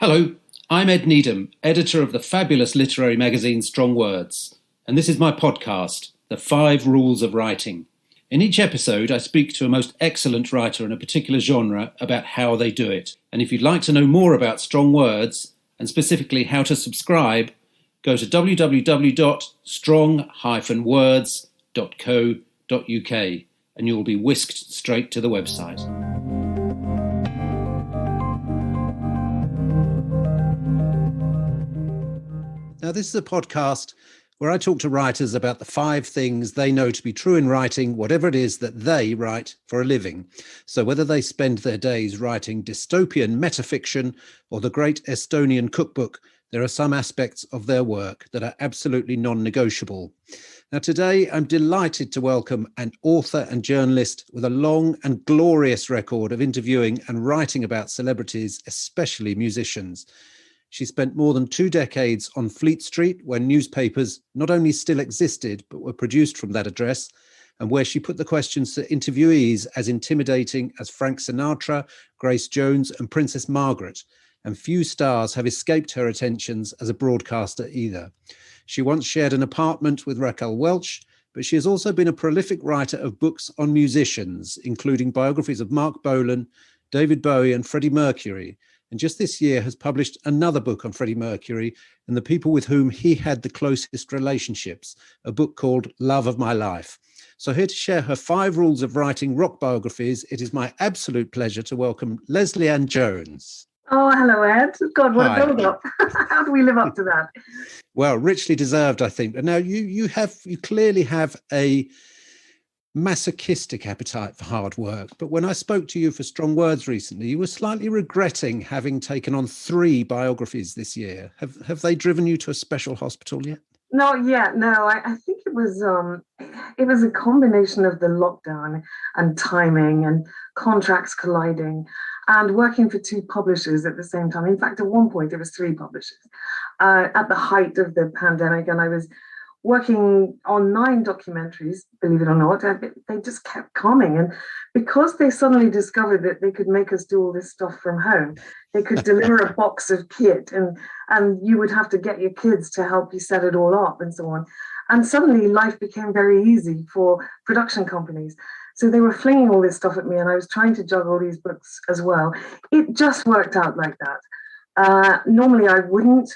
Hello, I'm Ed Needham, editor of the fabulous literary magazine Strong Words, and this is my podcast, The 5 Rules of Writing. In each episode, I speak to a most excellent writer in a particular genre about how they do it. And if you'd like to know more about Strong Words, and specifically how to subscribe, go to www.strong-words.co.uk and you'll be whisked straight to the website. Now, this is a podcast where I talk to writers about the 5 things they know to be true in writing, whatever it is that they write for a living. So whether they spend their days writing dystopian metafiction or the great Estonian cookbook, there are some aspects of their work that are absolutely non-negotiable. Now, today, I'm delighted to welcome an author and journalist with a long and glorious record of interviewing and writing about celebrities, especially musicians. She spent more than 2 decades on Fleet Street, where newspapers not only still existed, but were produced from that address, and where she put the questions to interviewees as intimidating as Frank Sinatra, Grace Jones, and Princess Margaret. And few stars have escaped her attentions as a broadcaster either. She once shared an apartment with Raquel Welch, but she has also been a prolific writer of books on musicians, including biographies of Mark Bolan, David Bowie, and Freddie Mercury. And just this year has published another book on Freddie Mercury and the people with whom he had the closest relationships, a book called Love of My Life. So here to share her 5 rules of writing rock biographies, it is my absolute pleasure to welcome Lesley-Ann Jones. Oh, hello, Ed. God, what Hi. a build-up. How do we live up to that? Well, richly deserved, I think. But now you clearly have a masochistic appetite for hard work. But when I spoke to you for Strong Words recently, you were slightly regretting having taken on 3 biographies this year. Have they driven you to a special hospital yet? Not yet, no. I think it was a combination of the lockdown and timing and contracts colliding and working for 2 publishers at the same time. In fact, at one point, it was 3 publishers at the height of the pandemic, and I was working on 9 documentaries, believe it or not. They just kept coming. And because they suddenly discovered that they could make us do all this stuff from home, they could deliver a box of kit and you would have to get your kids to help you set it all up and so on. And suddenly life became very easy for production companies. So they were flinging all this stuff at me and I was trying to juggle these books as well. It just worked out like that. Normally I wouldn't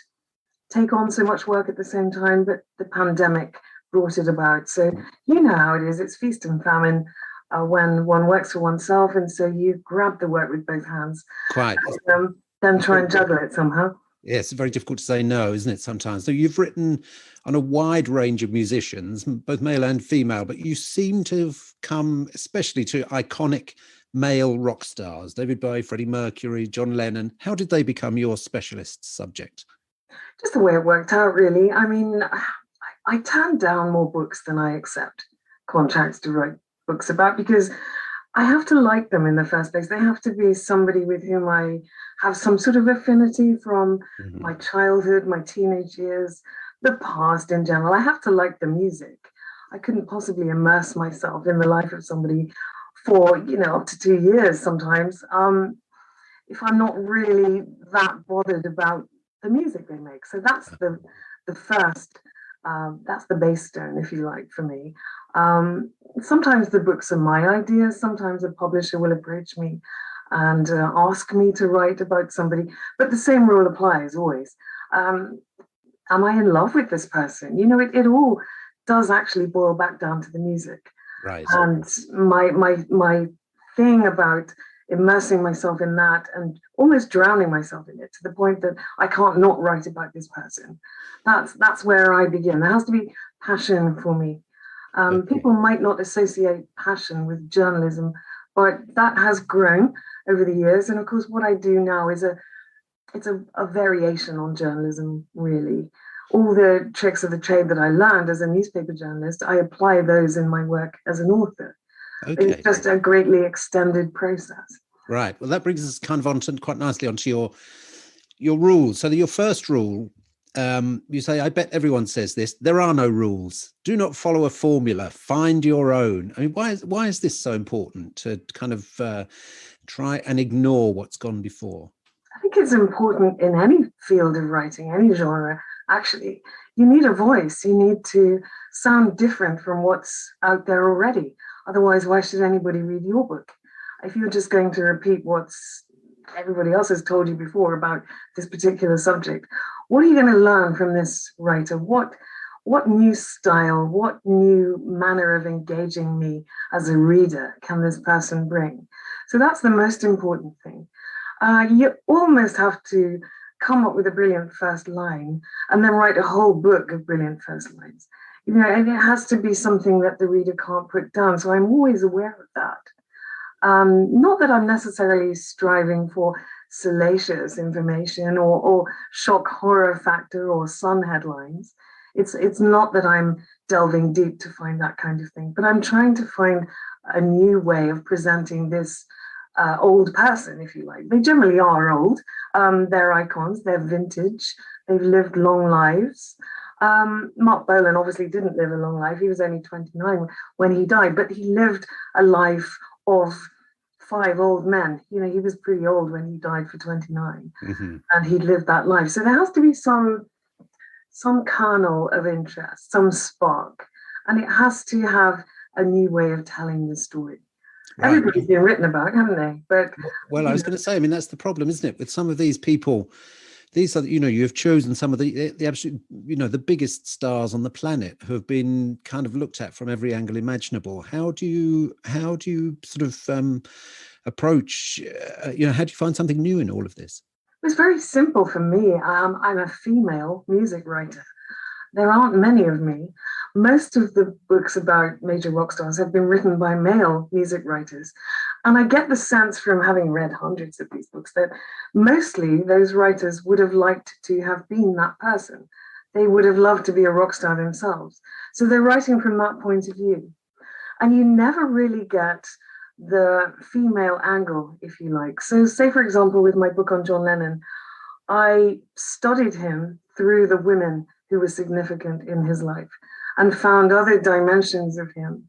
take on so much work at the same time, but the pandemic brought it about. So you know how it is. It's feast and famine when one works for oneself. And so you grab the work with both hands. Quite. And, then try and juggle it somehow. Yes, it's very difficult to say no, isn't it, sometimes? So you've written on a wide range of musicians, both male and female, but you seem to have come especially to iconic male rock stars, David Bowie, Freddie Mercury, John Lennon. How did they become your specialist subject? Just the way it worked out, really. I mean, I turn down more books than I accept contracts to write books about because I have to like them in the first place. They have to be somebody with whom I have some sort of affinity from my childhood, my teenage years, the past in general. I have to like the music. I couldn't possibly immerse myself in the life of somebody for, up to 2 years sometimes, if I'm not really that bothered about the music they make. So that's the first, that's the base stone, if you like, for me. Sometimes the books are my ideas. Sometimes a publisher will approach me and ask me to write about somebody. But the same rule applies always. Am I in love with this person? It all does actually boil back down to the music. Right. And my thing about immersing myself in that and almost drowning myself in it to the point that I can't not write about this person. That's where I begin. There has to be passion for me. People might not associate passion with journalism, but that has grown over the years. And of course, what I do now is it's a variation on journalism, really. All the tricks of the trade that I learned as a newspaper journalist, I apply those in my work as an author. Okay. It's just a greatly extended process. Right. Well, that brings us kind of on quite nicely onto your rules. So your first rule, you say, I bet everyone says this, there are no rules. Do not follow a formula. Find your own. I mean, why is this so important to kind of try and ignore what's gone before? I think it's important in any field of writing, any genre, actually. You need a voice. You need to sound different from what's out there already. Otherwise, why should anybody read your book? If you're just going to repeat what's everybody else has told you before about this particular subject, what are you going to learn from this writer? What new style, what new manner of engaging me as a reader can this person bring? So that's the most important thing. You almost have to come up with a brilliant first line and then write a whole book of brilliant first lines. You know, and it has to be something that the reader can't put down. So I'm always aware of that. Not that I'm necessarily striving for salacious information or shock horror factor or Sun headlines. It's not that I'm delving deep to find that kind of thing, but I'm trying to find a new way of presenting this old person, if you like. They generally are old. They're icons, they're vintage, they've lived long lives. Mark Bolan obviously didn't live a long life. He was only 29 when he died, but he lived a life of 5 old men. You know, he was pretty old when he died for 29, and he lived that life. So there has to be some kernel of interest, some spark, and it has to have a new way of telling the story. Right. Everybody's been written about, haven't they? But well, I was going to say, I mean, that's the problem, isn't it? With some of these people, these are, you know, you have chosen some of the absolute, you know, the biggest stars on the planet who have been kind of looked at from every angle imaginable. How do you sort of approach, you know, how do you find something new in all of this? It's very simple for me. I'm a female music writer. There aren't many of me. Most of the books about major rock stars have been written by male music writers. And I get the sense from having read hundreds of these books that mostly those writers would have liked to have been that person. They would have loved to be a rock star themselves. So they're writing from that point of view. And you never really get the female angle, if you like. So say, for example, with my book on John Lennon, I studied him through the women who were significant in his life and found other dimensions of him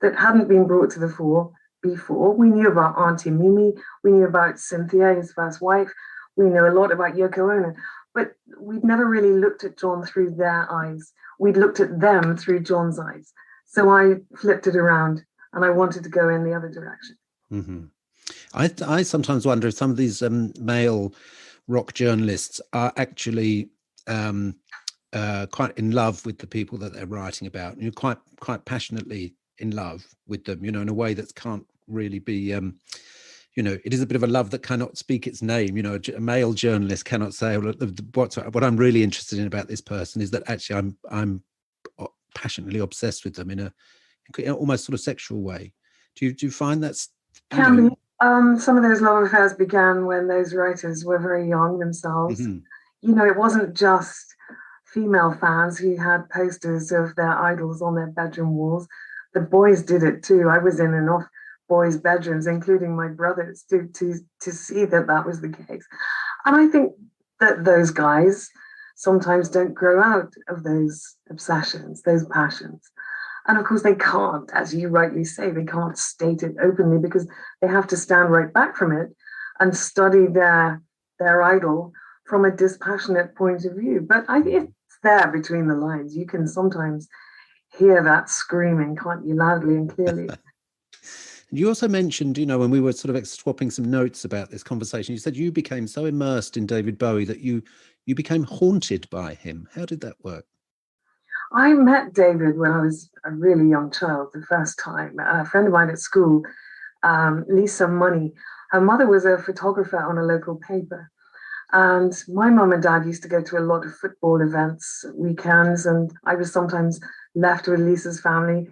that hadn't been brought to the fore before. We knew about Auntie Mimi, we knew about Cynthia, his first wife, we know a lot about Yoko Ono, but we'd never really looked at John through their eyes. We'd looked at them through John's eyes. So I flipped it around and I wanted to go in the other direction. Mm-hmm. I sometimes wonder if some of these male rock journalists are actually quite in love with the people that they're writing about. You're quite passionately in love with them, you know, in a way that can't really be, you know, it is a bit of a love that cannot speak its name. You know, a male journalist cannot say, well, what I'm really interested in about this person is that actually I'm passionately obsessed with them in a almost sort of sexual way. Do you find that's can be? Some of those love affairs began when those writers were very young themselves. Mm-hmm. You know, it wasn't just female fans who had posters of their idols on their bedroom walls. The boys did it too. I was in enough boys' bedrooms, including my brothers, to see that was the case. And I think that those guys sometimes don't grow out of those obsessions, those passions. And of course, they can't, as you rightly say, they can't state it openly because they have to stand right back from it and study their idol from a dispassionate point of view. But it's there between the lines. You can sometimes hear that screaming, can't you, loudly and clearly. You also mentioned, you know, when we were sort of swapping some notes about this conversation, you said you became so immersed in David Bowie that you became haunted by him. How did that work? I met David when I was a really young child the first time. A friend of mine at school, Lisa Money, her mother was a photographer on a local paper. And my mum and dad used to go to a lot of football events, weekends, and I was sometimes left with Lisa's family.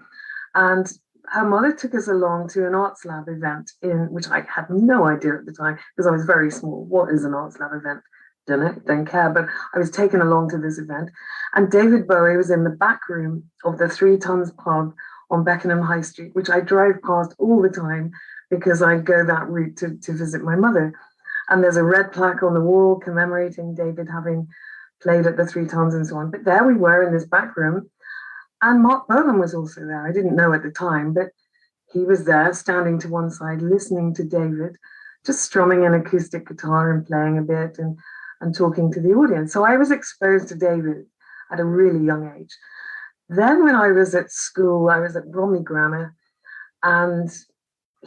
And her mother took us along to an arts lab event in which I had no idea at the time because I was very small. What is an arts lab event? Don't care, but I was taken along to this event. And David Bowie was in the back room of the 3 Tons pub on Beckenham High Street, which I drive past all the time because I go that route to visit my mother. And there's a red plaque on the wall commemorating David having played at the 3 Tons and so on. But there we were in this back room. And Mark Bolan was also there. I didn't know at the time, but he was there standing to one side, listening to David just strumming an acoustic guitar and playing a bit and talking to the audience. So I was exposed to David at a really young age. Then when I was at school, I was at Bromley Grammar, and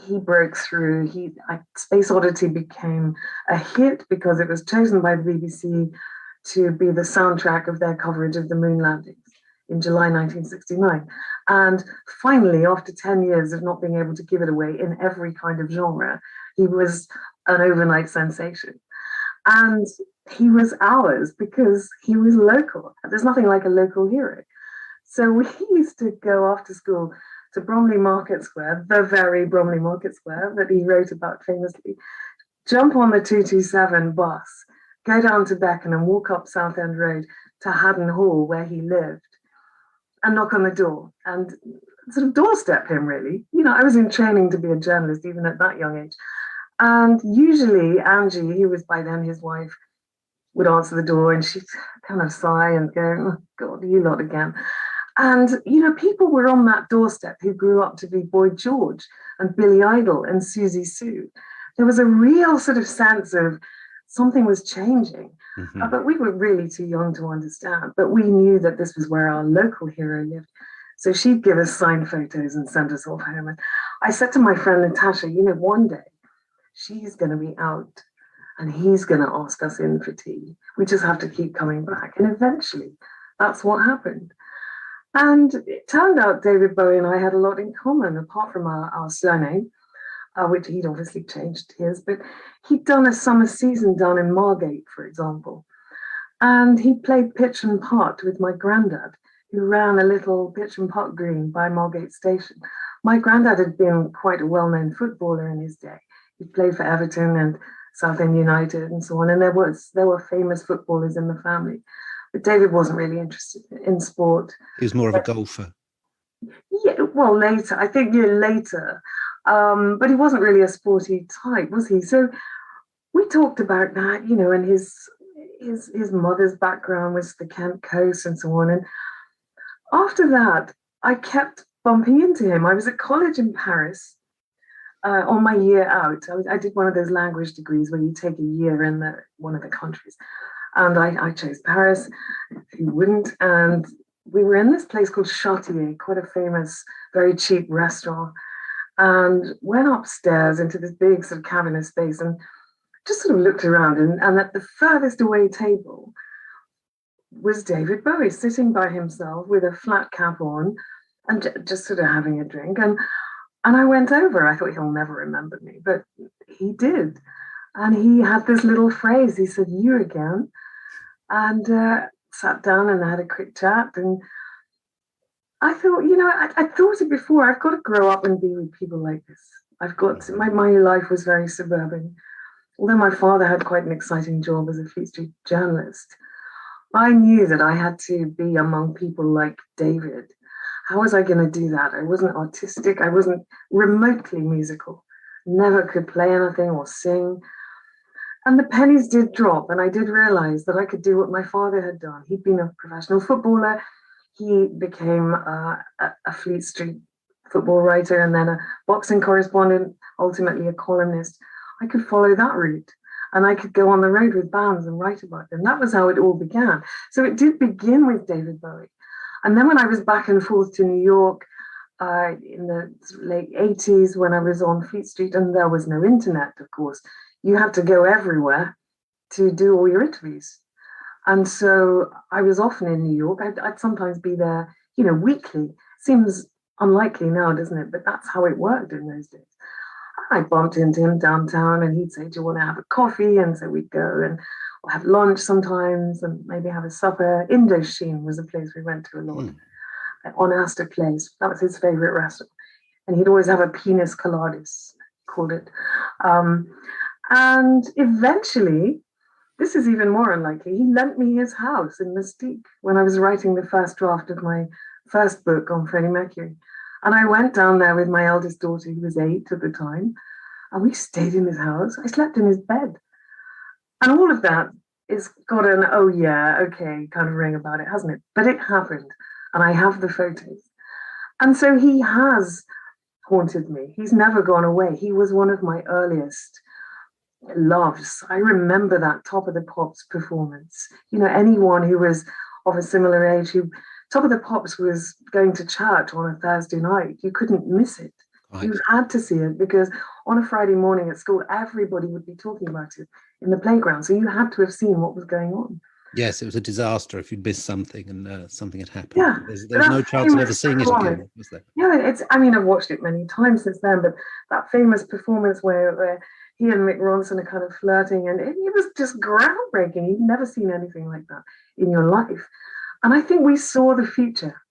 he broke through. Space Oddity became a hit because it was chosen by the BBC to be the soundtrack of their coverage of the moon landings in July 1969. And finally, after 10 years of not being able to give it away in every kind of genre, he was an overnight sensation. And he was ours because he was local. There's nothing like a local hero. So we used to go after school to Bromley Market Square, the very Bromley Market Square that he wrote about famously, jump on the 227 bus, go down to Beacon and walk up Southend Road to Haddon Hall, where he lived, and knock on the door and sort of doorstep him, really. You know, I was in training to be a journalist even at that young age. And usually Angie, who was by then his wife, would answer the door and she'd kind of sigh and go, oh, God, you lot again. And, you know, people were on that doorstep who grew up to be Boy George and Billy Idol and Susie Sue. There was a real sort of sense of something was changing. Mm-hmm. But we were really too young to understand. But we knew that this was where our local hero lived. So she'd give us signed photos and send us off home. And I said to my friend Natasha, you know, one day she's going to be out and he's going to ask us in for tea. We just have to keep coming back. And eventually that's what happened. And it turned out David Bowie and I had a lot in common, apart from our surname, which he'd obviously changed his, but he'd done a summer season down in Margate, for example. And he played pitch and putt with my granddad, who ran a little pitch and putt green by Margate Station. My granddad had been quite a well-known footballer in his day. He played for Everton and Southend United and so on. And there were famous footballers in the family. But David wasn't really interested in sport. He was more of a golfer. Yeah, well, later. I think later. But he wasn't really a sporty type, was he? So we talked about that, you know, and his mother's background was the Kent coast and so on. And after that, I kept bumping into him. I was at college in Paris on my year out. I did one of those language degrees where you take a year in one of the countries. And I chose Paris, who wouldn't. And we were in this place called Chartier, quite a famous, very cheap restaurant, and went upstairs into this big sort of cavernous space and just sort of looked around. And at the furthest away table was David Bowie sitting by himself with a flat cap on and just sort of having a drink. And I went over. I thought he'll never remember me, but he did. And he had this little phrase. He said, "You again," and sat down and had a quick chat. And I thought, you know, I thought it before. I've got to grow up and be with people like this. I've got to, my life was very suburban. Although my father had quite an exciting job as a Fleet Street journalist, I knew that I had to be among people like David. How was I going to do that? I wasn't artistic. I wasn't remotely musical. Never could play anything or sing. And the pennies did drop, and I did realize that I could do what my father had done. He'd been a professional footballer. He became a Fleet Street football writer and then a boxing correspondent, ultimately a columnist. I could follow that route, and I could go on the road with bands and write about them. That was how it all began. So it did begin with David Bowie. And then when I was back and forth to New York in the late 80s, when I was on Fleet Street, and there was no internet, of course, you had to go everywhere to do all your interviews. And so I was often in New York. I'd sometimes be there, you know, weekly. Seems unlikely now, doesn't it? But that's how it worked in those days. I bumped into him downtown and he'd say, "Do you want to have a coffee?" And so we'd go and we'll have lunch sometimes and maybe have a supper. Indochine was a place we went to a lot. On Astor Place. That was his favorite restaurant. And he'd always have a penis coladas, called it. And eventually, this is even more unlikely, he lent me his house in Mystique when I was writing the first draft of my first book on Freddie Mercury. And I went down there with my eldest daughter, who was 8 at the time, and we stayed in his house. I slept in his bed. And all of that is got an, oh yeah, okay, kind of ring about it, hasn't it? But it happened, and I have the photos. And so he has haunted me. He's never gone away. He was one of my earliest loves. I remember that Top of the Pops performance. Anyone who was of a similar age who Top of the Pops was going to church on a Thursday night, you couldn't miss it. Right. You had to see it because on a Friday morning at school, everybody would be talking about it in the playground. So you had to have seen what was going on. Yes, it was a disaster if you'd missed something and something had happened. Yeah, There was no chance of ever seeing it again, was there? Yeah, I've watched it many times since then, but that famous performance where he and Mick Ronson are kind of flirting, and it was just groundbreaking. You've never seen anything like that in your life. And I think we saw the future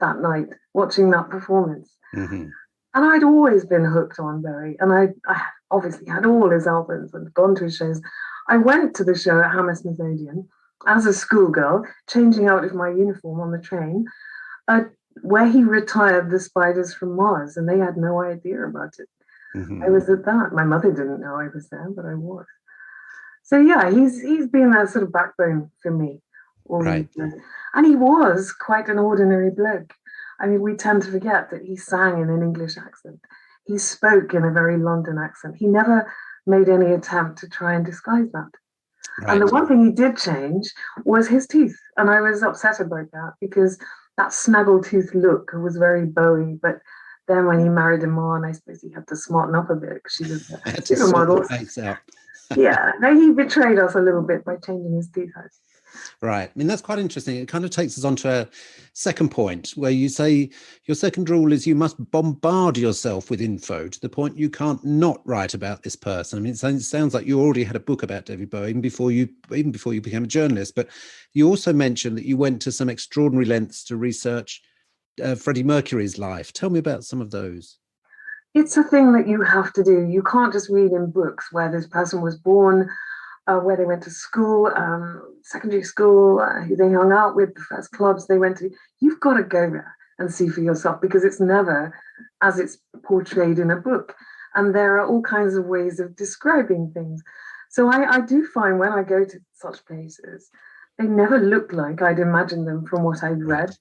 that night watching that performance. Mm-hmm. And I'd always been hooked on Bowie, and I obviously had all his albums and gone to his shows. I went to the show at Hammersmith Odeon as a schoolgirl, changing out of my uniform on the train, where he retired the Spiders from Mars, and they had no idea about it. Mm-hmm. I was at that. My mother didn't know I was there, but I was. So yeah, he's been that sort of backbone for me. Right. And he was quite an ordinary bloke. I mean, we tend to forget that he sang in an English accent. He spoke in a very London accent. He never made any attempt to try and disguise that. Right. And the one thing he did change was his teeth. And I was upset about that because that snaggle-tooth look was very Bowie. But then when he married Iman, I suppose he had to smarten up a bit because she was a supermodel. Yeah, he betrayed us a little bit by changing his teeth out. Right. I mean, that's quite interesting. It kind of takes us on to our second point, where you say your second rule is you must bombard yourself with info to the point you can't not write about this person. I mean, it sounds like you already had a book about David Bowie even before you became a journalist. But you also mentioned that you went to some extraordinary lengths to research Freddie Mercury's life. Tell me about some of those. It's a thing that you have to do. You can't just read in books where this person was born, where they went to school, secondary school, who they hung out with, the first clubs they went to. You've got to go there and see for yourself because it's never as it's portrayed in a book. And there are all kinds of ways of describing things. So I do find when I go to such places, they never look like I'd imagined them from what I'd read.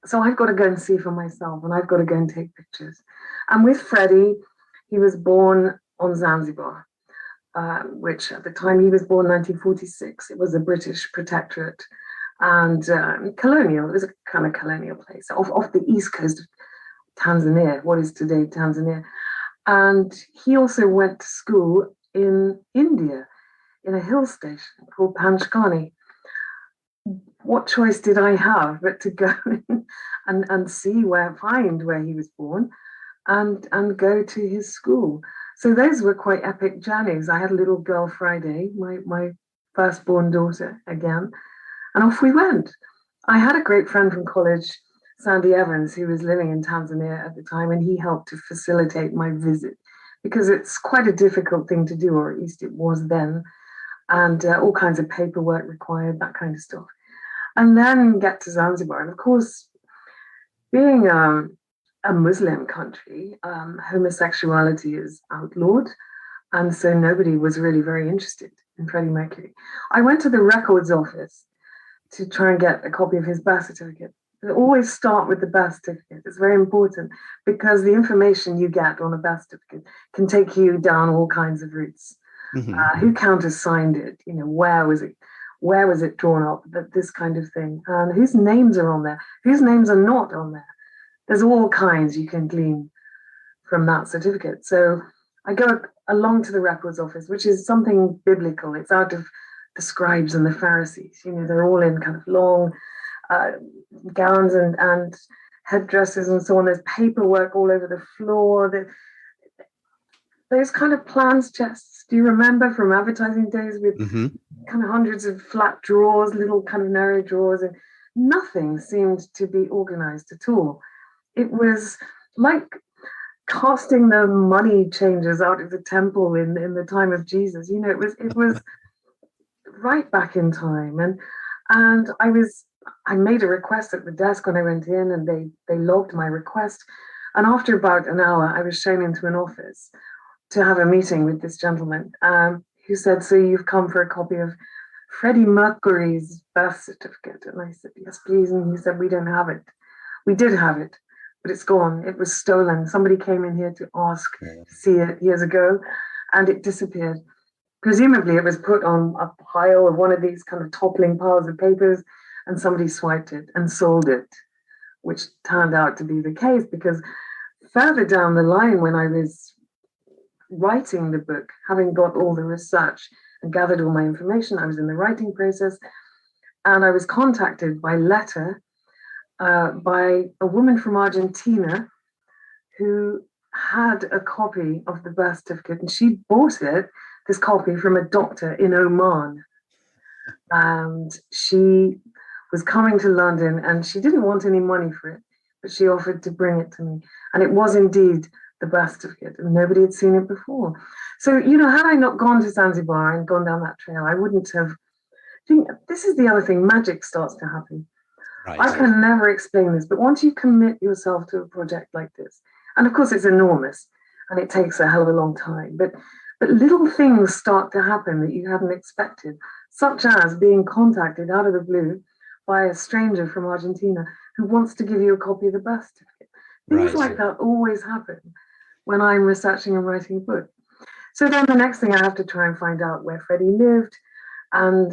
So I've got to go and see for myself, and I've got to go and take pictures. And with Freddie, he was born on Zanzibar. Which at the time he was born, 1946, it was a British protectorate and colonial. It was a kind of colonial place off the east coast of Tanzania, what is today Tanzania. And he also went to school in India, in a hill station called Panchkani. What choice did I have but to go and see find where he was born and go to his school? So those were quite epic journeys. I had a little girl Friday, my firstborn daughter again, and off we went. I had a great friend from college, Sandy Evans, who was living in Tanzania at the time, and he helped to facilitate my visit because it's quite a difficult thing to do, or at least it was then, and all kinds of paperwork required, that kind of stuff. And then get to Zanzibar. And of course, being a Muslim country, homosexuality is outlawed, and so nobody was really very interested in Freddie Mercury. I went to the records office to try and get a copy of his birth certificate. They always start with the birth certificate. It's very important because the information you get on a birth certificate can take you down all kinds of routes. Mm-hmm. Who countersigned it? Where was it drawn up? This kind of thing. And whose names are on there? Whose names are not on there? There's all kinds you can glean from that certificate. So I go along to the records office, which is something biblical. It's out of the scribes and the Pharisees. They're all in kind of long gowns and headdresses and so on. There's paperwork all over the floor. Those kind of plans chests. Do you remember from advertising days with kind of hundreds of flat drawers, little kind of narrow drawers, and nothing seemed to be organized at all. It was like casting the money changers out of the temple in the time of Jesus. It was right back in time. And I made a request at the desk when I went in, and they logged my request. And after about an hour, I was shown into an office to have a meeting with this gentleman who said, "So you've come for a copy of Freddie Mercury's birth certificate?" And I said, "Yes, please." And he said, "We don't have it. We did have it, but it's gone. It was stolen. Somebody came in here to ask to see it years ago, and it disappeared." Presumably it was put on a pile of one of these kind of toppling piles of papers, and somebody swiped it and sold it, which turned out to be the case, because further down the line, when I was writing the book, having got all the research and gathered all my information, I was in the writing process, and I was contacted by letter by a woman from Argentina who had a copy of the birth certificate, and she bought this copy from a doctor in Oman. And she was coming to London, and she didn't want any money for it, but she offered to bring it to me. And it was indeed the birth certificate, and nobody had seen it before. So, had I not gone to Zanzibar and gone down that trail, I wouldn't have. This is the other thing, magic starts to happen. Right. I can never explain this, but once you commit yourself to a project like this, and of course it's enormous and it takes a hell of a long time, but little things start to happen that you hadn't expected, such as being contacted out of the blue by a stranger from Argentina who wants to give you a copy of the birth certificate. Things like that always happen when I'm researching and writing a book. So then the next thing, I have to try and find out where Freddie lived, and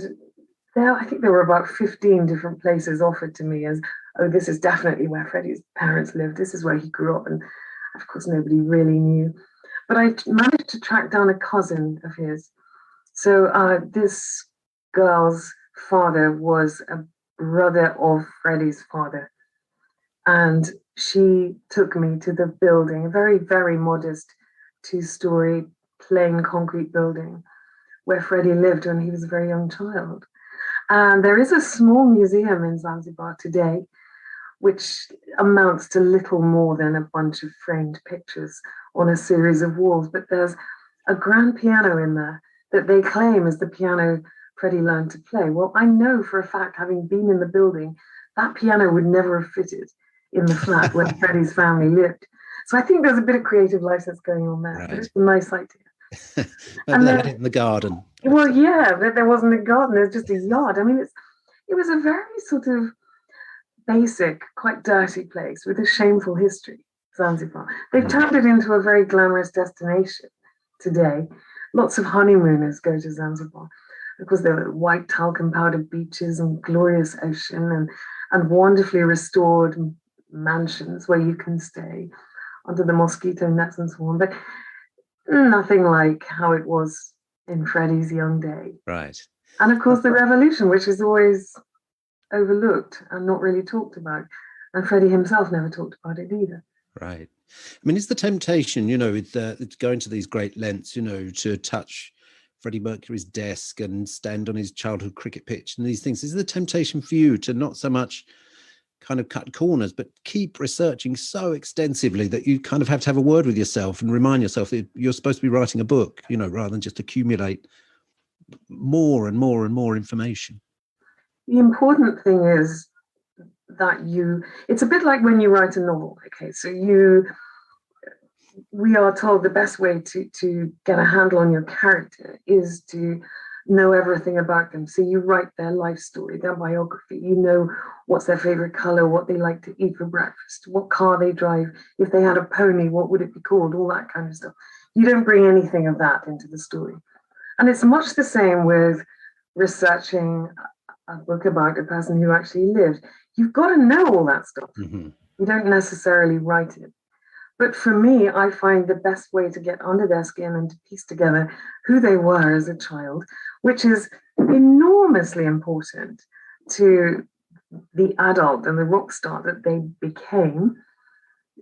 I think there were about 15 different places offered to me as, oh, this is definitely where Freddie's parents lived. This is where he grew up. And of course, nobody really knew. But I managed to track down a cousin of his. So this girl's father was a brother of Freddie's father. And she took me to the building, a very, very modest 2-story plain concrete building where Freddie lived when he was a very young child. And there is a small museum in Zanzibar today, which amounts to little more than a bunch of framed pictures on a series of walls. But there's a grand piano in there that they claim is the piano Freddie learned to play. Well, I know for a fact, having been in the building, that piano would never have fitted in the flat where Freddie's family lived. So I think there's a bit of creative license going on there. Right. But it's a nice idea. And they had it in the garden. Well, yeah, but there wasn't a garden. There's just a yard. I mean, it was a very sort of basic, quite dirty place with a shameful history, Zanzibar. They've turned it into a very glamorous destination today. Lots of honeymooners go to Zanzibar because there are white talcum powdered beaches and glorious ocean and wonderfully restored mansions where you can stay under the mosquito nets and so on. But nothing like how it was in Freddie's young day. Right. And of course, the revolution, which is always overlooked and not really talked about. And Freddie himself never talked about it either. Right. I mean, is the temptation, with going to these great lengths, to touch Freddie Mercury's desk and stand on his childhood cricket pitch and these things, is the temptation for you to not so much kind of cut corners, but keep researching so extensively that you kind of have to have a word with yourself and remind yourself that you're supposed to be writing a book, rather than just accumulate more and more and more information? The important thing is that it's a bit like when you write a novel. Okay, so we are told the best way to get a handle on your character is to know everything about them. So you write their life story, their biography. You know what's their favorite color, what they like to eat for breakfast, what car they drive. If they had a pony, what would it be called? All that kind of stuff. You don't bring anything of that into the story. And it's much the same with researching a book about a person who actually lived. You've got to know all that stuff. Mm-hmm. You don't necessarily write it. But for me, I find the best way to get under their skin and to piece together who they were as a child, which is enormously important to the adult and the rock star that they became.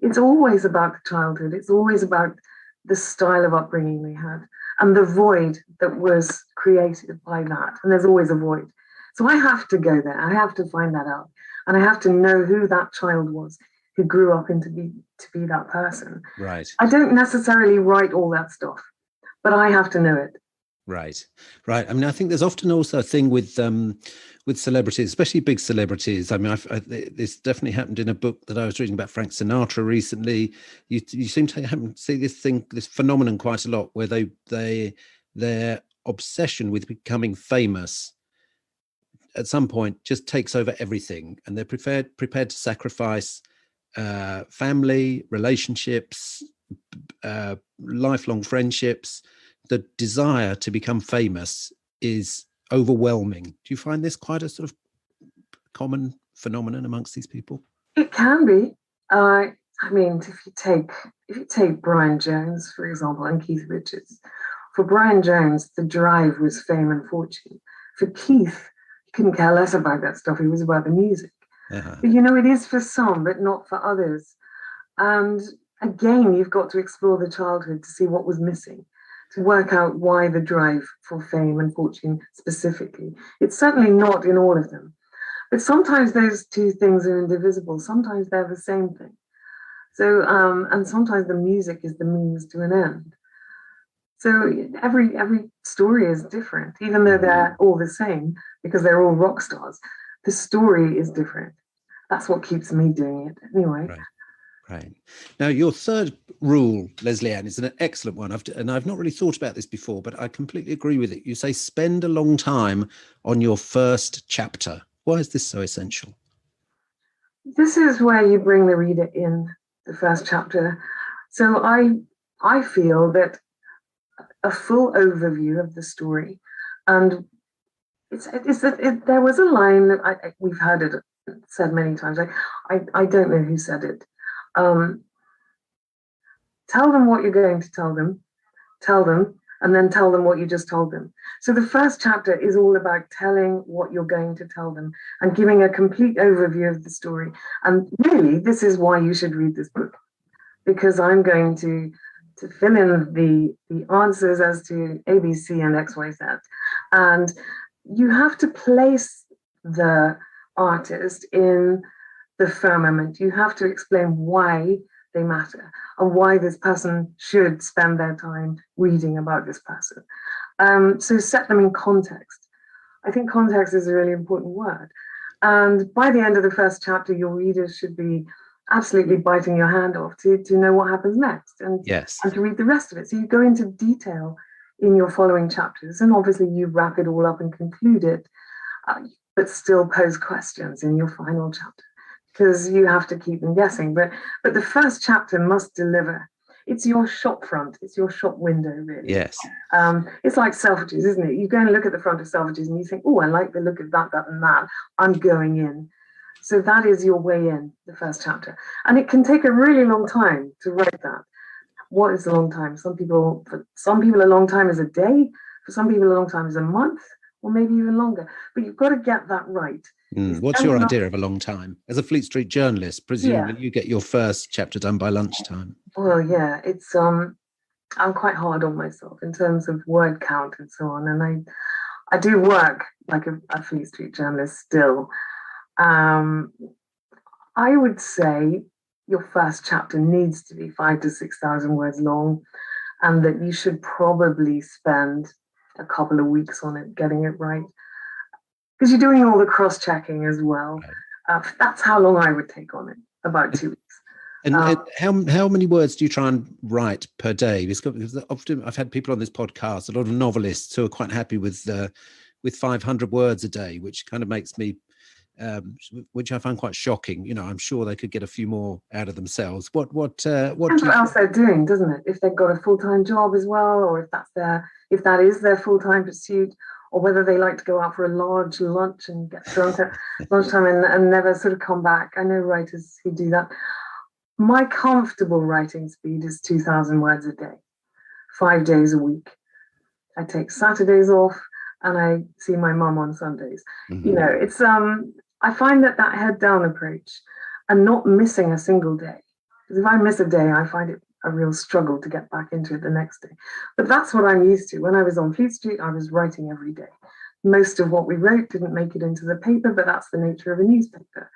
It's always about the childhood. It's always about the style of upbringing they had and the void that was created by that. And there's always a void. So I have to go there. I have to find that out. And I have to know who that child was who grew up to be that person. Right. I don't necessarily write all that stuff, but I have to know it. Right. I mean, I think there's often also a thing with celebrities, especially big celebrities. I mean, this definitely happened in a book that I was reading about Frank Sinatra recently. You seem to see this phenomenon quite a lot, where their obsession with becoming famous at some point just takes over everything, and they're prepared to sacrifice family, relationships, lifelong friendships, the desire to become famous is overwhelming. Do you find this quite a sort of common phenomenon amongst these people? It can be. I mean, if you take Brian Jones, for example, and Keith Richards, for Brian Jones, the drive was fame and fortune. For Keith, he couldn't care less about that stuff. It was about the music. Uh-huh. But, it is for some, but not for others. And again, you've got to explore the childhood to see what was missing, to work out why the drive for fame and fortune specifically. It's certainly not in all of them. But sometimes those two things are indivisible. Sometimes they're the same thing. So, and sometimes the music is the means to an end. So every story is different, even though they're all the same, because they're all rock stars. The story is different. That's what keeps me doing it anyway. Right. Now, your third rule, Lesley-Ann, is an excellent one. I've not really thought about this before, but I completely agree with it. You say spend a long time on your first chapter. Why is this so essential? This is where you bring the reader in the first chapter. So I feel that a full overview of the story, and there was a line that we've heard it said many times. I don't know who said it. Tell them what you're going to tell them, and then tell them what you just told them. So the first chapter is all about telling what you're going to tell them and giving a complete overview of the story. And really, this is why you should read this book, because I'm going to fill in the answers as to A, B, C, and X, Y, Z. And you have to place the artist in the firmament. You have to explain why they matter and why this person should spend their time reading about this person. So set them in context. I think context is a really important word. And by the end of the first chapter, your readers should be absolutely biting your hand off to know what happens next and to read the rest of it. So you go into detail in your following chapters, and obviously you wrap it all up and conclude it, but still pose questions in your final chapter, because you have to keep them guessing. But the first chapter must deliver. It's your shop front. It's your shop window, really. Yes. It's like Selfridges, isn't it? You go and look at the front of Selfridges and you think, oh, I like the look of that, and that. I'm going in. So that is your way in, the first chapter. And it can take a really long time to write that. What is a long time? For some people, a long time is a day. For some people, a long time is a month, or maybe even longer. But you've got to get that right. What's your idea of a long time? As a Fleet Street journalist, presumably you get your first chapter done by lunchtime. Well, yeah, it's I'm quite hard on myself in terms of word count and so on. And I do work like a Fleet Street journalist still. I would say your first chapter needs to be 5,000 to 6,000 words long, and that you should probably spend a couple of weeks on it, getting it right, because you're doing all the cross-checking as well. Right. That's how long I would take on it, about 2 weeks. And how many words do you try and write per day? Because often I've had people on this podcast, a lot of novelists who are quite happy with 500 words a day, which kind of makes me, which I find quite shocking. I'm sure they could get a few more out of themselves. What else they're doing, doesn't it? If they've got a full-time job as well, or if that is their full-time pursuit, or whether they like to go out for a large lunch and get drunk at lunchtime and never sort of come back. I know writers who do that. My comfortable writing speed is 2,000 words a day, 5 days a week. I take Saturdays off and I see my mum on Sundays. Mm-hmm. It's I find that head down approach and not missing a single day. Because if I miss a day, I find it a real struggle to get back into it the next day. But that's what I'm used to. When I was on Fleet Street, I was writing every day. Most of what we wrote didn't make it into the paper, but that's the nature of a newspaper.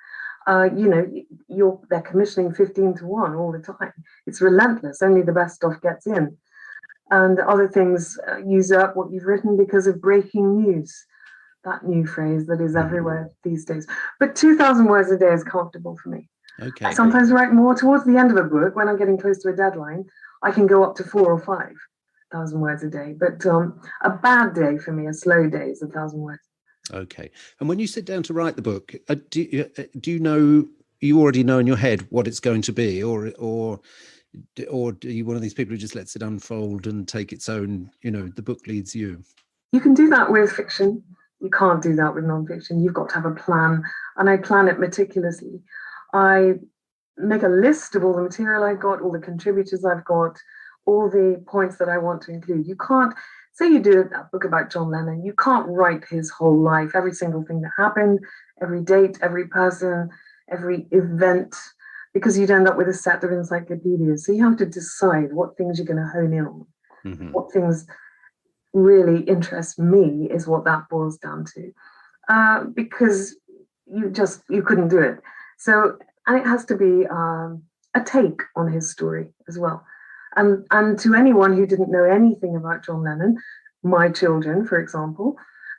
They're commissioning 15 to 1 all the time. It's relentless. Only the best stuff gets in. And other things use up what you've written because of breaking news. That new phrase that is everywhere these days. But 2,000 words a day is comfortable for me. Okay. I sometimes write more towards the end of a book. When I'm getting close to a deadline, I can go up to 4,000 or 5,000 words a day. But a bad day for me, a slow day, is 1,000 words. Okay. And when you sit down to write the book, do you know, you already know in your head what it's going to be, or or are you one of these people who just lets it unfold and take its own, the book leads you? You can do that with fiction. You can't do that with nonfiction. You've got to have a plan, and I plan it meticulously. I make a list of all the material I've got, all the contributors I've got, all the points that I want to include. You can't, say you do a book about John Lennon, you can't write his whole life, every single thing that happened, every date, every person, every event, because you'd end up with a set of encyclopedias. So you have to decide what things you're going to hone in on. Mm-hmm. What things really interest me is what that boils down to, because you couldn't do it. So, and it has to be a take on his story as well. And to anyone who didn't know anything about John Lennon, my children, for example,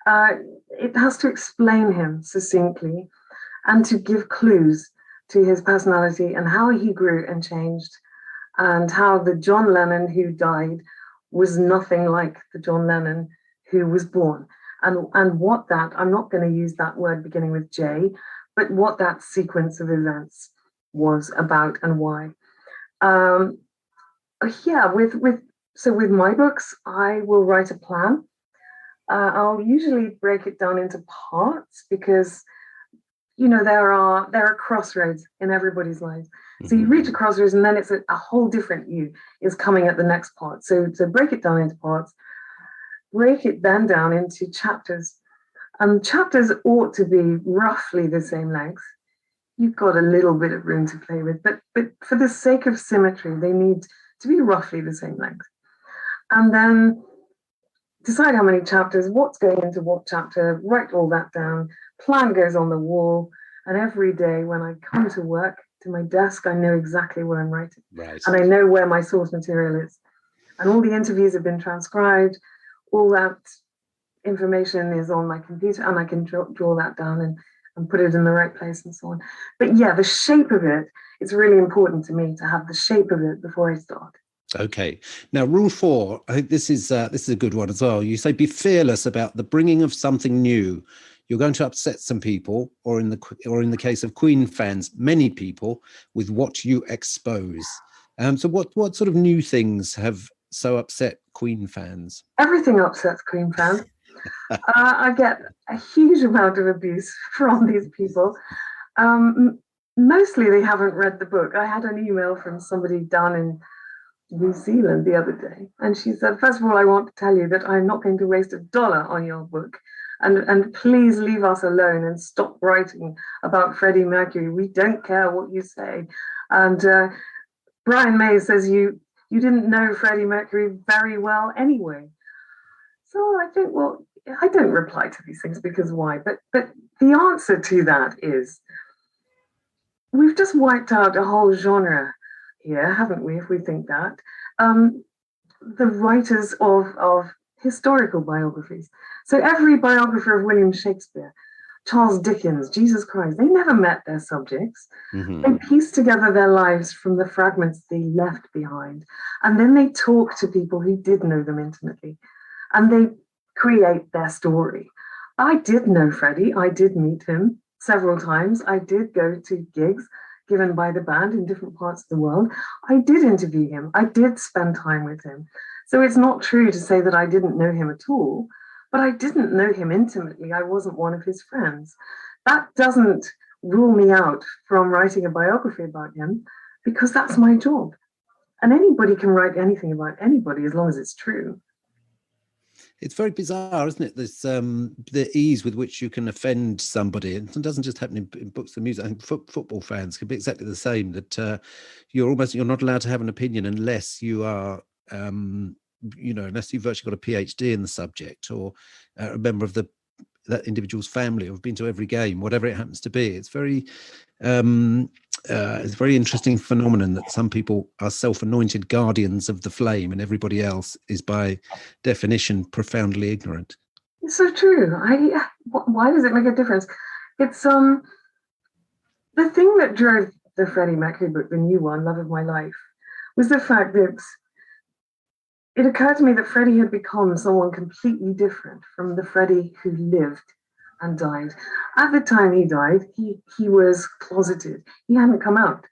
it has to explain him succinctly and to give clues to his personality and how he grew and changed, and how the John Lennon who died was nothing like the John Lennon who was born. And what that, I'm not going to use that word beginning with J, but what that sequence of events was about and why. With my books, I will write a plan. I'll usually break it down into parts because there are crossroads in everybody's lives. So you reach a crossroads, and then it's a whole different you is coming at the next part. So break it down into parts, break it then down into chapters. And chapters ought to be roughly the same length. You've got a little bit of room to play with, but for the sake of symmetry, they need to be roughly the same length. And then decide how many chapters, what's going into what chapter, write all that down, plan goes on the wall, and every day when I come to work, to my desk, I know exactly what I'm writing. Right. And I know where my source material is. And all the interviews have been transcribed, all that information is on my computer, and I can draw that down and put it in the right place and so on. But yeah, the shape of it, it's really important to me to have the shape of it before I start. Okay. Now, rule 4, I think this is a good one as well. You say, be fearless about the bringing of something new. You're going to upset some people, or in the case of Queen fans, many people, with what you expose. So what sort of new things have so upset Queen fans? Everything upsets Queen fans. I get a huge amount of abuse from these people. Mostly they haven't read the book. I had an email from somebody down in New Zealand the other day, and she said, first of all, I want to tell you that I'm not going to waste $1 on your book, and please leave us alone and stop writing about Freddie Mercury. We don't care what you say. And Brian May says you didn't know Freddie Mercury very well anyway. So I think, well, I don't reply to these things because why? But the answer to that is, we've just wiped out a whole genre here, haven't we, if we think that? The writers of historical biographies. So every biographer of William Shakespeare, Charles Dickens, Jesus Christ, they never met their subjects. Mm-hmm. They pieced together their lives from the fragments they left behind. And then they talk to people who did know them intimately. And they create their story. I did know Freddie. I did meet him several times. I did go to gigs given by the band in different parts of the world. I did interview him. I did spend time with him. So it's not true to say that I didn't know him at all, but I didn't know him intimately. I wasn't one of his friends. That doesn't rule me out from writing a biography about him, because that's my job. And anybody can write anything about anybody as long as it's true. It's very bizarre, isn't it? This the ease with which you can offend somebody, and it doesn't just happen in books and music. I think football fans can be exactly the same. That you're not allowed to have an opinion unless you are, unless you've virtually got a PhD in the subject, or a member of that individual's family, or have been to every game, whatever it happens to be. It's very it's a very interesting phenomenon that some people are self-anointed guardians of the flame, and everybody else is by definition profoundly ignorant. It's so true. Why does it make a difference? It's the thing that drove the Freddie Mercury book, the new one, Love of My Life, was the fact that it occurred to me that Freddie had become someone completely different from the Freddie who lived and died. At the time he died, he was closeted. He hadn't come out.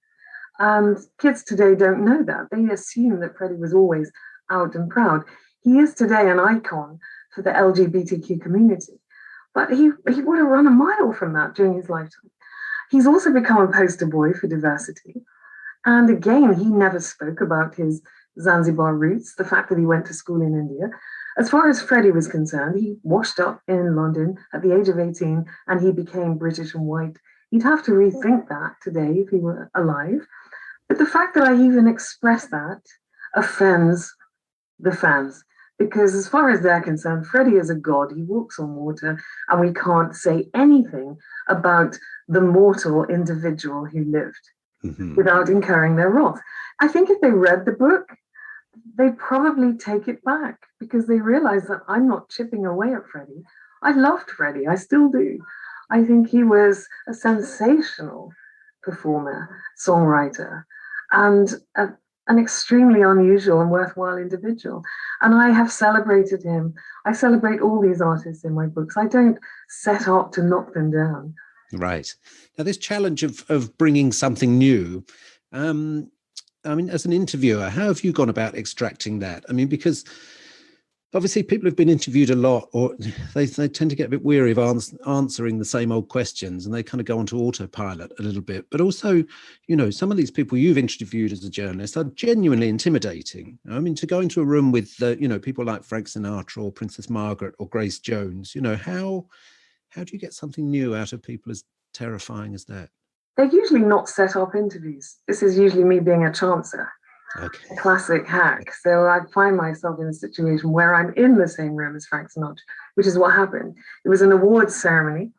And kids today don't know that. They assume that Freddie was always out and proud. He is today an icon for the LGBTQ community, but he would have run a mile from that during his lifetime. He's also become a poster boy for diversity. And again, he never spoke about his Zanzibar roots, the fact that he went to school in India. As far as Freddie was concerned, he washed up in London at the age of 18 and he became British and white. He'd have to rethink that today if he were alive. But the fact that I even express that offends the fans, because as far as they're concerned, Freddie is a god. He walks on water, and we can't say anything about the mortal individual who lived without incurring their wrath. I think if they read the book, they'd probably take it back, because they realize that I'm not chipping away at Freddie. I loved Freddie, I still do. I think he was a sensational performer, songwriter, and an extremely unusual and worthwhile individual. And I have celebrated him. I celebrate all these artists in my books. I don't set up to knock them down. Right. Now, this challenge of bringing something new, I mean, as an interviewer, how have you gone about extracting that? I mean, because obviously people have been interviewed a lot, or they tend to get a bit weary of answering the same old questions, and they kind of go onto autopilot a little bit. But also, some of these people you've interviewed as a journalist are genuinely intimidating. I mean, to go into a room with, people like Frank Sinatra or Princess Margaret or Grace Jones, how do you get something new out of people as terrifying as that? They're usually not set up interviews. This is usually me being a chancer. Okay. A classic hack. So I find myself in a situation where I'm in the same room as Frank Sinatra, which is what happened. It was an awards ceremony,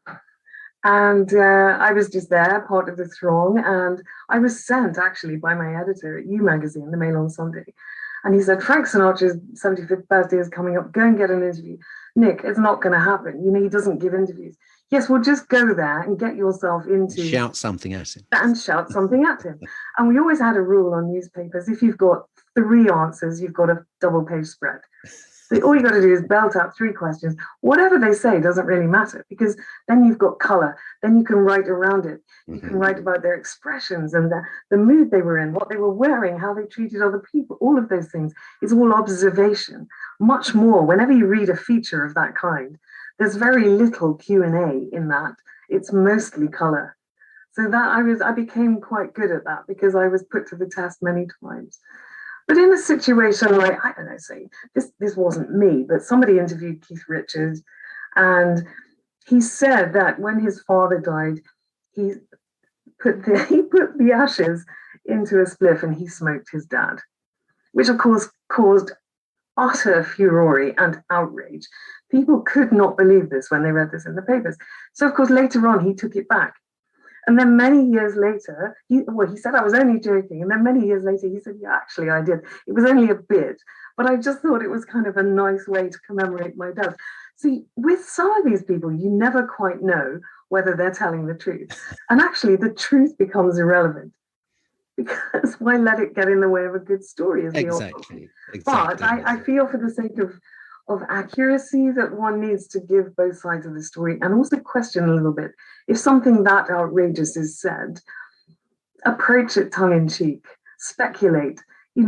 and I was just there, part of the throng, and I was sent actually by my editor at You Magazine, the Mail on Sunday, and he said, Frank Sinatra's 75th birthday is coming up, go and get an interview. Nick, it's not going to happen. He doesn't give interviews. Yes, well, just go there and get yourself into... Shout something at him. And shout something at him. And we always had a rule on newspapers. If you've got 3 answers, you've got a double-page spread. So all you got to do is belt out 3 questions. Whatever they say doesn't really matter, because then you've got color. Then you can write around it. You can write about their expressions and the mood they were in, what they were wearing, how they treated other people. All of those things is all observation. Much more, whenever you read a feature of that kind, there's very little Q&A in that. It's mostly color. So that I became quite good at that, because I was put to the test many times. But in a situation like, I don't know, say, this wasn't me, but somebody interviewed Keith Richards, and he said that when his father died, he put the ashes into a spliff and he smoked his dad, which of course caused utter furore and outrage. People could not believe this when they read this in the papers. So, of course, later on, he took it back. And then many years later, he said, I was only joking. And then many years later, he said, yeah, actually, I did. It was only a bit. But I just thought it was kind of a nice way to commemorate my death. See, with some of these people, you never quite know whether they're telling the truth. And actually, the truth becomes irrelevant. Because why let it get in the way of a good story? Exactly. But I feel, for the sake of accuracy, that one needs to give both sides of the story, and also question a little bit. If something that outrageous is said, approach it tongue in cheek, speculate,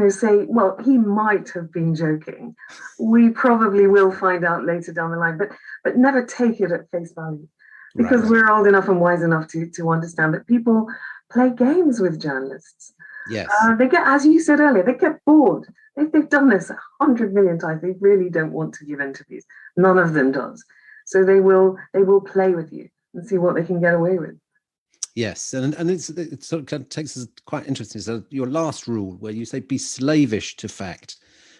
say, well, he might have been joking. We probably will find out later down the line, but never take it at face value, because we're old enough and wise enough to understand that people play games with journalists. Yes. They get, as you said earlier, they get bored. They've done this 100 million times. They really don't want to give interviews. None of them does. So they will play with you and see what they can get away with. Yes, and it sort of kind of takes us quite interesting. So your last rule, where you say, be slavish to fact,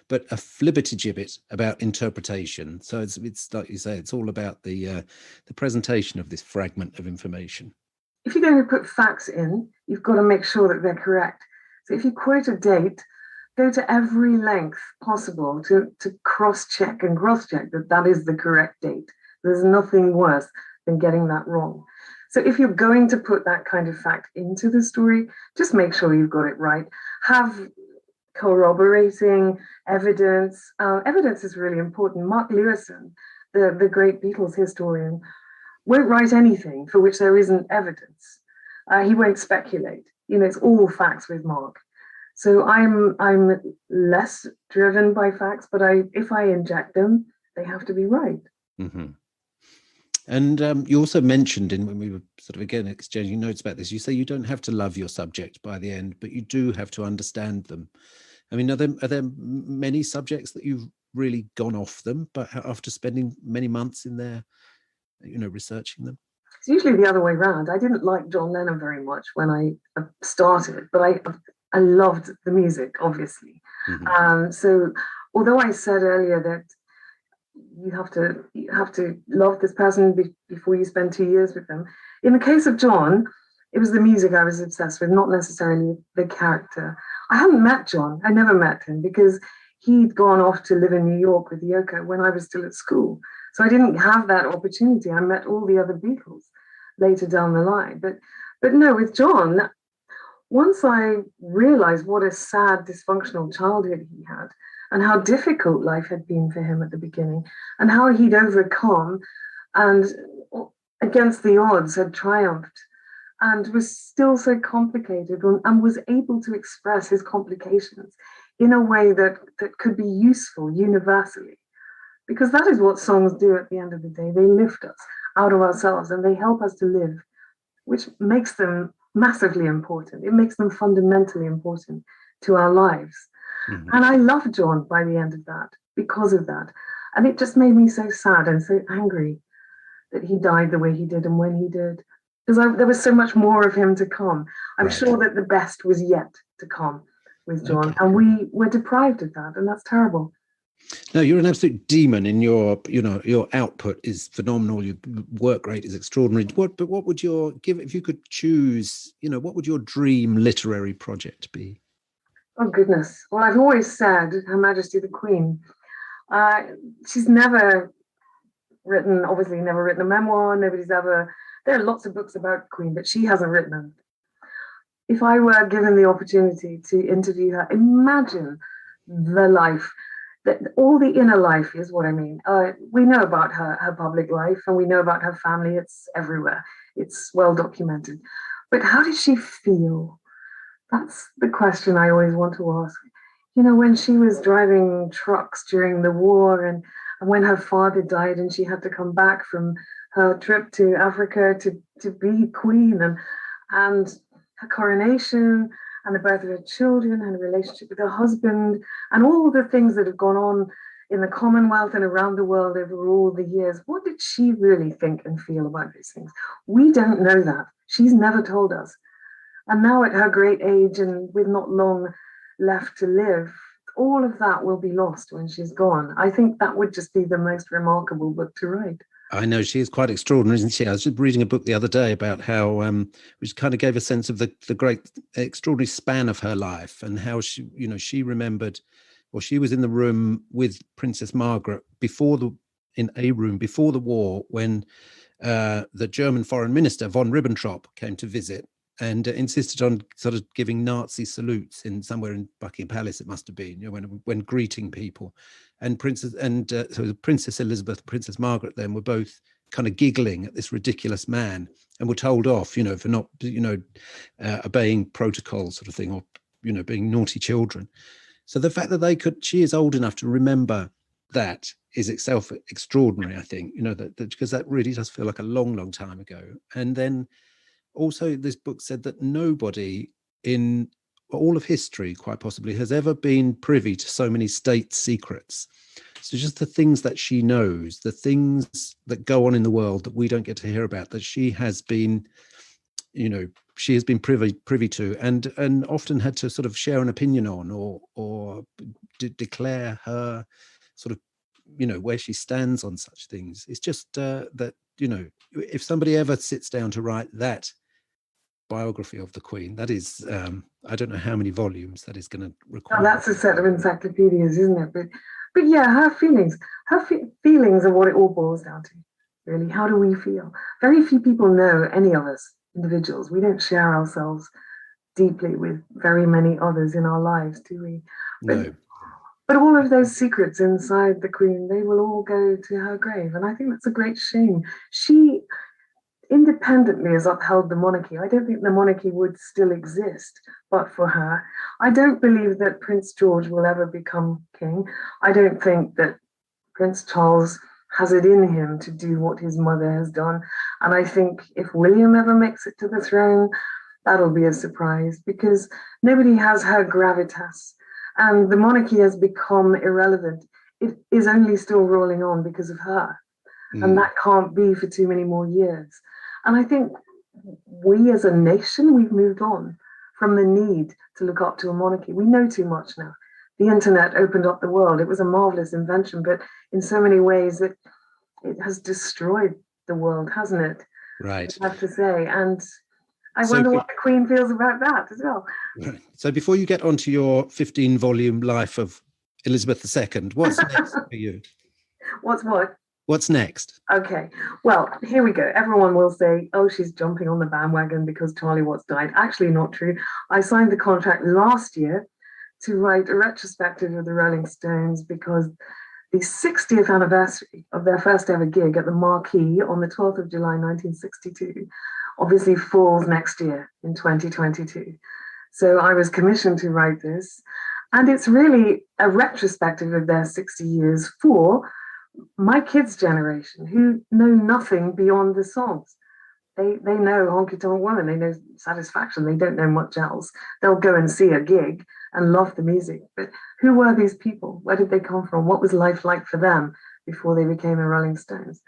but a flibbertigibbet about interpretation. So it's like you say, it's all about the presentation of this fragment of information. If you're going to put facts in, you've got to make sure that they're correct. So if you quote a date, go to every length possible to cross-check and cross-check that is the correct date. There's nothing worse than getting that wrong. So if you're going to put that kind of fact into the story, just make sure you've got it right. Have corroborating evidence. Evidence is really important. Mark Lewison, the great Beatles historian, won't write anything for which there isn't evidence. He won't speculate. it's all facts with Mark. So I'm less driven by facts, but if I inject them, they have to be right. Mm-hmm. And you also mentioned when we were sort of again exchanging notes about this, you say you don't have to love your subject by the end, but you do have to understand them. I mean, are there many subjects that you've really gone off them, but after spending many months in there, researching them? It's usually the other way around. I didn't like John Lennon very much when I started, but I loved the music, obviously. Mm-hmm. So although I said earlier that you have to love this person before you spend 2 years with them, in the case of John, it was the music I was obsessed with, not necessarily the character. I hadn't met John. I never met him because he'd gone off to live in New York with Yoko when I was still at school. So I didn't have that opportunity. I met all the other Beatles later down the line. But no, with John, once I realized what a sad, dysfunctional childhood he had and how difficult life had been for him at the beginning and how he'd overcome and against the odds had triumphed and was still so complicated and was able to express his complications in a way that could be useful universally. Because that is what songs do at the end of the day. They lift us out of ourselves and they help us to live, which makes them massively important. It makes them fundamentally important to our lives. Mm-hmm. And I loved John by the end of that because of that. And it just made me so sad and so angry that he died the way he did and when he did. Because there was so much more of him to come. I'm sure that the best was yet to come with John. Okay. And we were deprived of that. And that's terrible. No, you're an absolute demon in your output is phenomenal. Your work rate is extraordinary. But what would if you could choose, what would your dream literary project be? Oh, goodness. Well, I've always said Her Majesty the Queen. She's never written a memoir. There are lots of books about the Queen, but she hasn't written them. If I were given the opportunity to interview her, imagine the life. That all the inner life is what I mean. We know about her public life and we know about her family. It's everywhere. It's well documented. But how did she feel? That's the question I always want to ask. When she was driving trucks during the war and when her father died and she had to come back from her trip to Africa to be queen and her coronation and the birth of her children and a relationship with her husband and all the things that have gone on in the Commonwealth and around the world over all the years. What did she really think and feel about these things? We don't know that. She's never told us. And now at her great age and with not long left to live, all of that will be lost when she's gone. I think that would just be the most remarkable book to write. I know, she is quite extraordinary, isn't she? I was just reading a book the other day about how, which kind of gave a sense of the great, extraordinary span of her life and how she remembered, or she was in the room with Princess Margaret in a room before the war when the German foreign minister, von Ribbentrop, came to visit and insisted on sort of giving Nazi salutes somewhere in Buckingham Palace, it must have been, when greeting people. And so Princess Elizabeth, Princess Margaret then were both kind of giggling at this ridiculous man and were told off, for not, obeying protocol sort of thing, or, being naughty children. So the fact that she is old enough to remember that is itself extraordinary, I think, that because that really does feel like a long, long time ago. And then also this book said that nobody in all of history, quite possibly, has ever been privy to so many state secrets. So just the things that she knows, the things that go on in the world that we don't get to hear about, that she has been, privy to, and often had to sort of share an opinion on, or declare her sort of, where she stands on such things. It's just that, if somebody ever sits down to write that biography of the Queen, that is, I don't know how many volumes that is going to require. Oh, that's a set of encyclopedias, isn't it? But yeah, her feelings are what it all boils down to, really. How do we feel? Very few people know, any of us individuals. We don't share ourselves deeply with very many others in our lives, do we? No. But all of those secrets inside the Queen, they will all go to her grave. And I think that's a great shame. independently has upheld the monarchy. I don't think the monarchy would still exist but for her. I don't believe that Prince George will ever become king. I don't think that Prince Charles has it in him to do what his mother has done. And I think if William ever makes it to the throne, that'll be a surprise because nobody has her gravitas. And the monarchy has become irrelevant. It is only still rolling on because of her. And that can't be for too many more years. And I think we as a nation, we've moved on from the need to look up to a monarchy. We know too much now. The internet opened up the world. It was a marvelous invention, but in so many ways it has destroyed the world, hasn't it? Right. I have to say. And I wonder what the Queen feels about that as well. Right. So before you get onto your 15-volume life of Elizabeth II, what's next for you? What's what? What's next? Okay, well, here we go. Everyone will say, oh, she's jumping on the bandwagon because Charlie Watts died. Actually, not true. I signed the contract last year to write a retrospective of the Rolling Stones because the 60th anniversary of their first ever gig at the Marquee on the 12th of July, 1962, obviously falls next year in 2022. So I was commissioned to write this. And it's really a retrospective of their 60 years for my kids' generation who know nothing beyond the songs. They know Honky Tonk Woman, they know Satisfaction, they don't know much else. They'll go and see a gig and love the music. But who were these people? Where did they come from? What was life like for them before they became the Rolling Stones?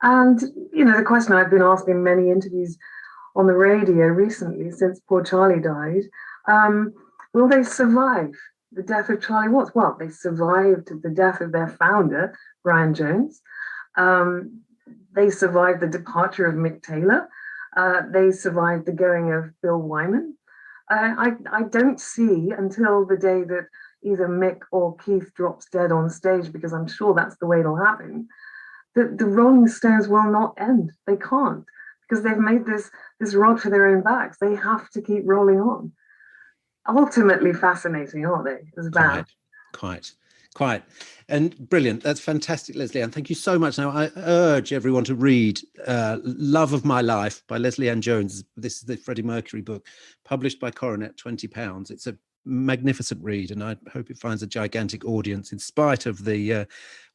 And, you know, the question I've been asked in many interviews on the radio recently since poor Charlie died, will they survive the death of Charlie Watts? Well, they survived the death of their founder, Brian Jones. They survived the departure of Mick Taylor. They survived the going of Bill Wyman. I don't see until the day that either Mick or Keith drops dead on stage, because I'm sure that's the way it'll happen, that the Rolling Stones will not end. They can't, because they've made this rod for their own backs. They have to keep rolling on. Ultimately fascinating, aren't they? As a band. Quite. And brilliant. That's fantastic, Lesley-Ann. Thank you so much. Now, I urge everyone to read Love of My Life by Lesley-Ann Jones. This is the Freddie Mercury book, published by Coronet, £20. It's a magnificent read, and I hope it finds a gigantic audience in spite of the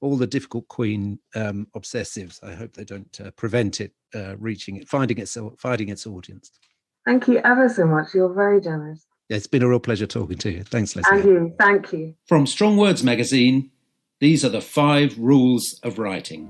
all the difficult Queen obsessives. I hope they don't prevent it finding its audience. Thank you ever so much. You're very generous. It's been a real pleasure talking to you. Thanks, Lesley. And you. Thank you. From Strong Words magazine, these are the 5 rules of writing.